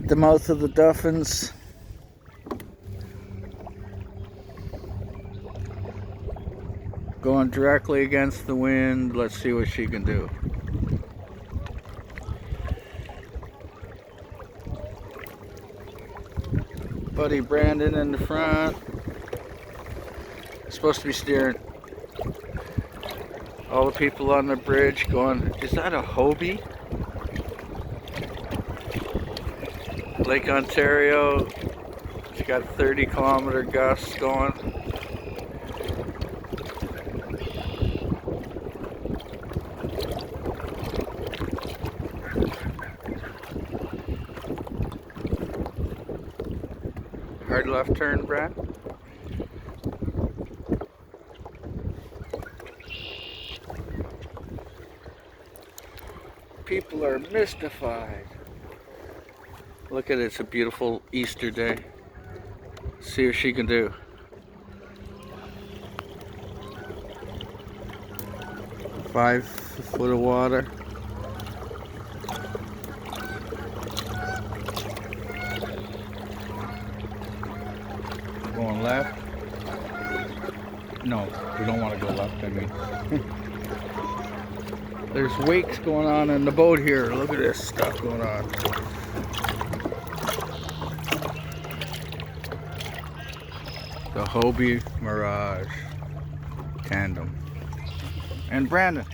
the mouth of the Duffins. Going directly against the wind. Let's see what she can do. Buddy Brandon in the front. Supposed to be steering. All the people on the bridge going, is that a Hobie? Lake Ontario, it's got 30-kilometer gusts going. Hard left turn, Brad. People are mystified. Look at it, it's a beautiful Easter day. See what she can do. Five foot of water. Going left. No, we don't want to go left, I mean. There's wakes going on in the boat here. Look at this stuff going on. The Hobie Mirage tandem. And Brandon.